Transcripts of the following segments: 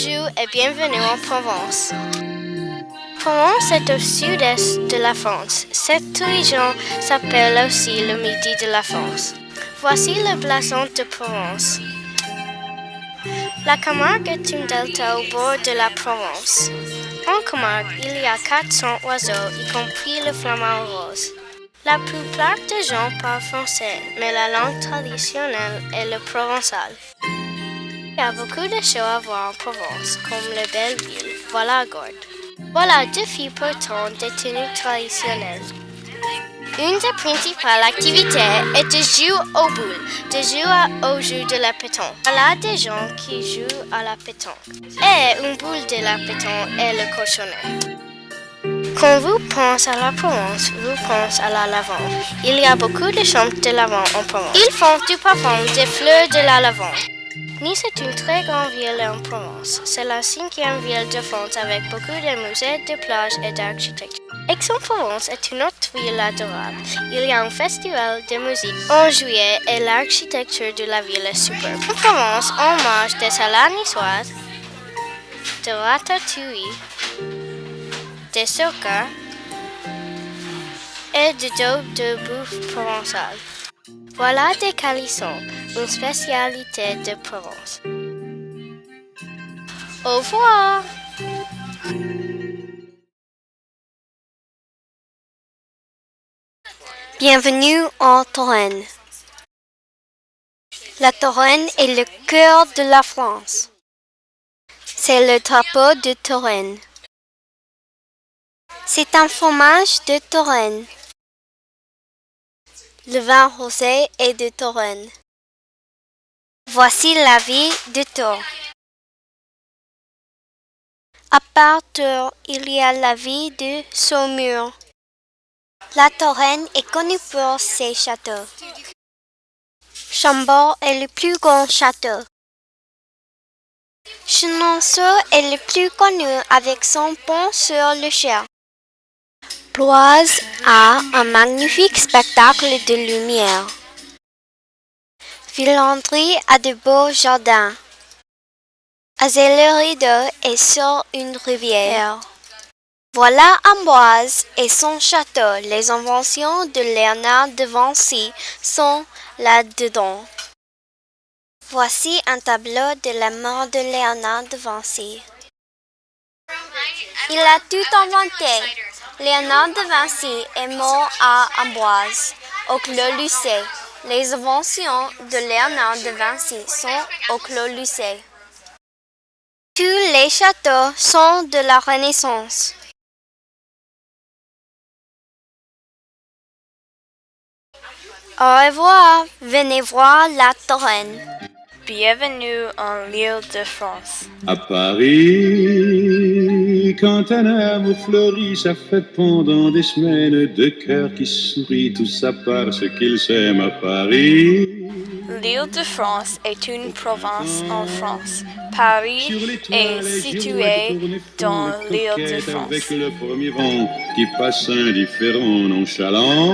Bonjour et bienvenue en Provence. Provence est au sud-est de la France. Cette région s'appelle aussi le Midi de la France. Voici le blason de Provence. La Camargue est un delta au bord de la Provence. En Camargue, il y a 400 oiseaux, y compris le flamant rose. La plupart des gens parlent français, mais la langue traditionnelle est le provençal. Il y a beaucoup de choses à voir en Provence, comme les belles villes. Voilà Gordes. Voilà deux filles portant des tenues traditionnelles. Une des principales activités est de jouer aux boules, de jouer au jeu de la pétanque. Voilà des gens qui jouent à la pétanque. Et une boule de la pétanque est le cochonnet. Quand vous pensez à la Provence, vous pensez à la lavande. Il y a beaucoup de champs de lavande en Provence. Ils font du parfum des fleurs de la lavande. Nice est une très grande ville en Provence. C'est la 5e ville de France avec beaucoup de musées, de plages et d'architecture. Aix-en-Provence est une autre ville adorable. Il y a un festival de musique en juillet et l'architecture de la ville est superbe. En Provence, on mange des salades niçoises, de ratatouille, des soca et de dos de bouffe provençale. Voilà des calissons, une spécialité de Provence. Au revoir! Bienvenue en Touraine. La Touraine est le cœur de la France. C'est le drapeau de Touraine. C'est un fromage de Touraine. Le vin rosé est de Touraine. Voici la vie de Tours. À part Tours, il y a la ville de Saumur. La Touraine est connue pour ses châteaux. Chambord est le plus grand château. Chenonceau est le plus connu avec son pont sur le Cher. Bloise a un magnifique spectacle de lumière. Villandry a de beaux jardins. Azay-le-Rideau est sur une rivière. Voilà Amboise et son château. Les inventions de Léonard de Vinci sont là-dedans. Voici un tableau de la mort de Léonard de Vinci. Il a tout inventé. Léonard de Vinci est mort à Amboise, au Clos Lucé. Les inventions de Léonard de Vinci sont au Clos Lucé. Tous les châteaux sont de la Renaissance. Au revoir, venez voir la Touraine. Bienvenue en l'Île-de-France. À Paris, quand un amour fleurit, ça fait pendant des semaines deux cœurs qui sourient, tout ça parce qu'ils s'aiment à Paris. L'Île-de-France est une province en France. Paris est situé dans l'Île-de-France. Avec le premier vent qui passe indifférent, nonchalant.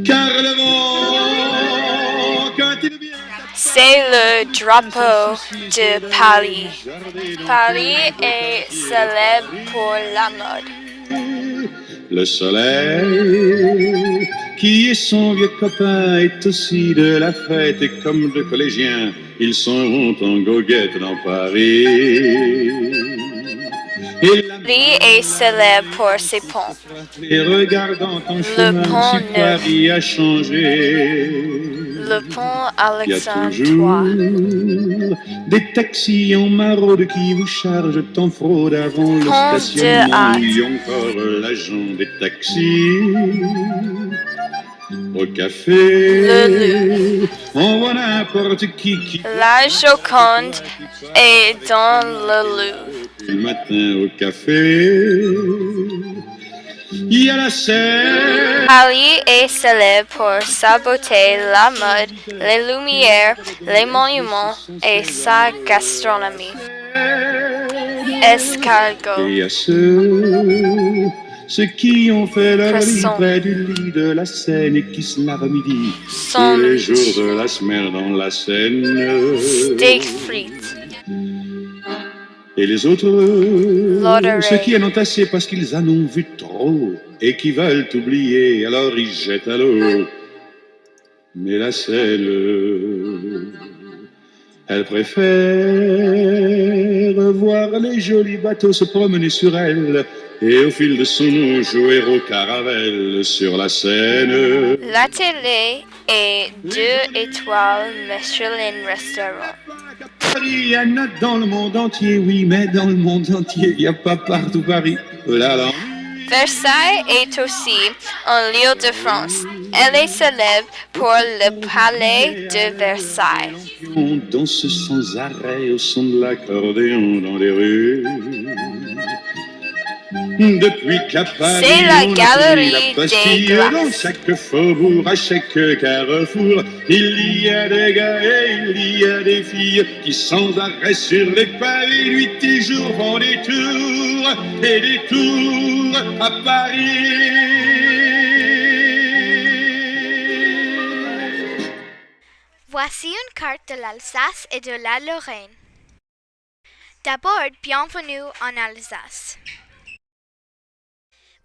Car le vent, quand il vient... C'est le drapeau de Paris. Paris est célèbre pour la mode. Le soleil, qui est son vieux copain, est aussi de la fête. Et comme deux collégiens, ils s'en vont en goguette dans Paris. Paris est célèbre pour ses ponts. Et regardant ton chemin, si Paris a changé. Le pont Alexandre Il y a toujours des taxis en maraude qui vous chargent en fraude avant le stationnement. Il y a encore l'agent des taxis. Au café, on voit n'importe qui. La Joconde est dans le Louvre. Le matin au café, il y a la Seine. Paris est célèbre pour sa beauté, la mode, les lumières, les monuments et sa gastronomie. Escargot. Et à ceux qui ont fait leur lit près du lit de la Seine et qui se lavent à midi tous les jours de la semaine dans la Seine. Steak frites. Et les autres, ceux qui en ont assez parce qu'ils en ont vu trop et qui veulent oublier, alors ils jettent à l'eau. Mais la Seine, elle préfère voir les jolis bateaux se promener sur elle et au fil de son eau jouer au caravelle sur la Seine. La télé est 2 étoiles Michelin Restaurant. Paris, il y en a dans le monde entier, oui, mais dans le monde entier, il n'y a pas partout Paris. Là, là. Versailles est aussi en l'Île-de-France. Elle est célèbre pour le palais de Versailles. On danse sans arrêt au son de l'accordéon dans les rues. Depuis qu'à Paris, C'est la on a galerie pris la Bastille, des glaces. dans chaque faubourg, à chaque carrefour, il y a des gars et il y a des filles qui sans arrêt sur les pavés, nuit et jour, font des tours et des tours à Paris. Voici une carte de l'Alsace et de la Lorraine. D'abord, bienvenue en Alsace.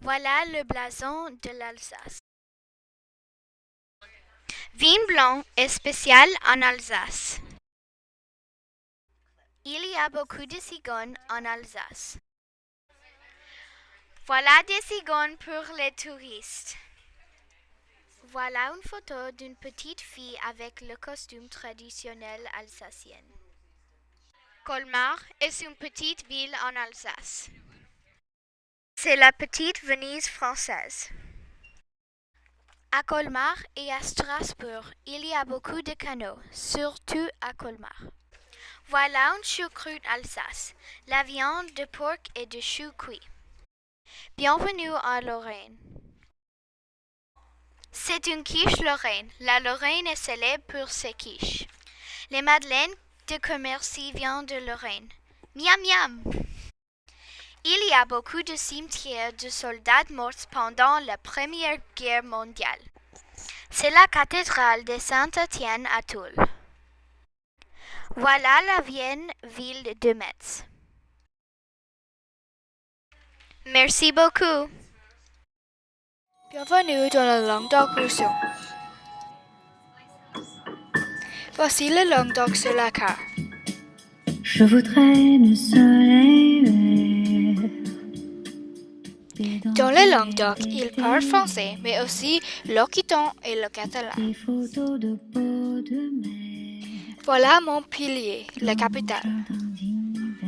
Voilà le blason de l'Alsace. Vin blanc est spécial en Alsace. Il y a beaucoup de cigognes en Alsace. Voilà des cigognes pour les touristes. Voilà une photo d'une petite fille avec le costume traditionnel alsacien. Colmar est une petite ville en Alsace. C'est la petite Venise française. À Colmar et à Strasbourg, il y a beaucoup de canaux, surtout à Colmar. Voilà une choucroute Alsace, la viande de porc et de chou cuit. Bienvenue en Lorraine. C'est une quiche Lorraine. La Lorraine est célèbre pour ses quiches. Les madeleines de Commercy viennent de Lorraine. Miam miam! Il y a beaucoup de cimetières de soldats morts pendant la Première Guerre mondiale. C'est la cathédrale de Saint-Étienne à Toul. Voilà la vieille ville de Metz. Merci beaucoup. Bienvenue dans le Languedoc-Roussillon. Voici le Languedoc sur la carte. Je voudrais le soleil vert. Dans le Languedoc, ils parlent français, mais aussi l'occitan et le catalan. Des photos de peau de mer. Voilà Montpellier, la capitale. Jardin d'hiver.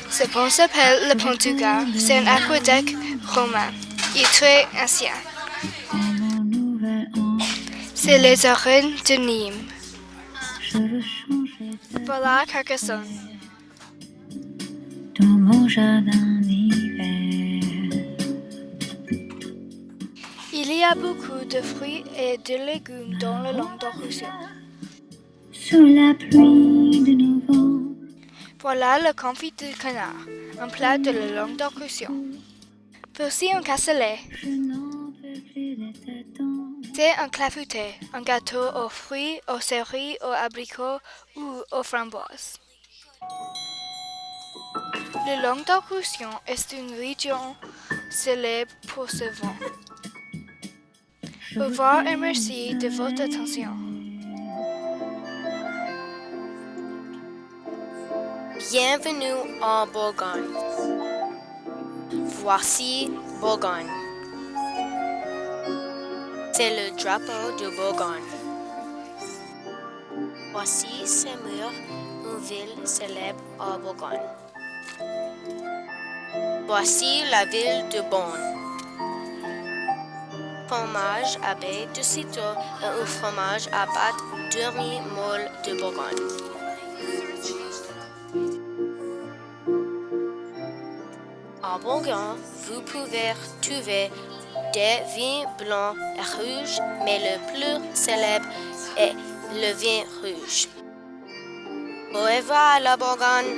Ce pont s'appelle le pont du Gard. C'est un aqueduc romain. Il est très ancien. Dans mon nouvel an, C'est les arènes de Nîmes. je veux changer de Voilà Carcassonne. dans mon jardin d'hiver. Il y a beaucoup de fruits et de légumes dans le Languedoc-Roussillon. Sous la pluie de novembre, Voilà le confit de canard, un plat de le Languedoc-Roussillon. Voici un cassoulet. je n'en peux plus d'être attendre. C'est un clafouté, un gâteau aux fruits, aux cerises, aux abricots ou aux framboises. Le Languedoc-Roussillon est une région célèbre pour ce vin. Au revoir et merci de votre attention. Bienvenue en Bourgogne. Voici Bourgogne. C'est le drapeau de Bourgogne. Voici Saumur, une ville célèbre en Bourgogne. Voici la ville de Beaune. Fromage à baie de citron et un fromage à pâte demi-molle de Bourgogne. En Bourgogne, vous pouvez trouver des vins blancs et rouges, mais le plus célèbre est le vin rouge. Au revoir la Bourgogne.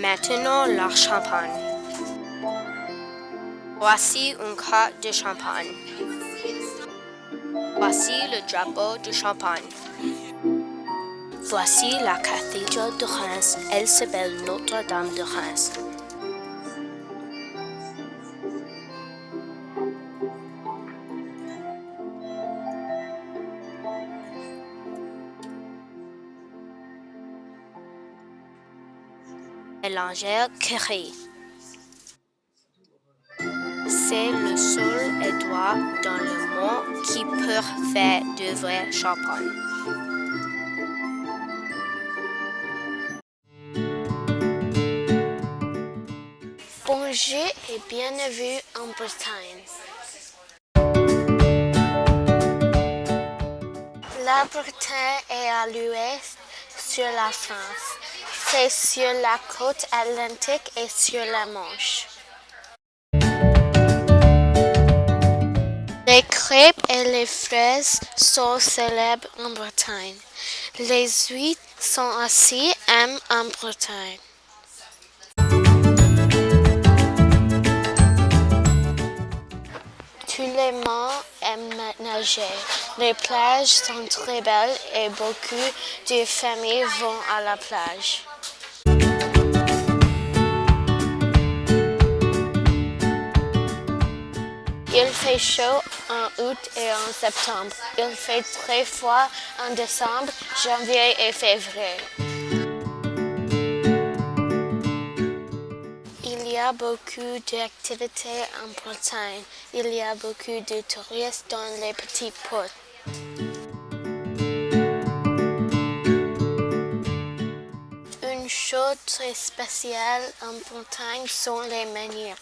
Maintenant la Champagne. Voici une carte de Champagne. Voici le drapeau de Champagne. Voici la cathédrale de Reims. Elle s'appelle Notre-Dame de Reims. L'Angèle Curie. C'est le seul endroit dans le monde qui peut faire de vrai champagne. Bonjour et bienvenue en Bretagne. La Bretagne est à l'ouest sur la France. C'est sur la côte atlantique et sur la Manche. Les crêpes et les fraises sont célèbres en Bretagne. Les huîtres sont aussi aimées en Bretagne. Tous les monts aiment nager. Les plages sont très belles et beaucoup de familles vont à la plage. Il fait chaud en août et en septembre. Il fait très froid en décembre, janvier et février. Il y a beaucoup d'activités en Bretagne. Il y a beaucoup de touristes dans les petits ports. Une chose très spéciale en Bretagne sont les menhirs.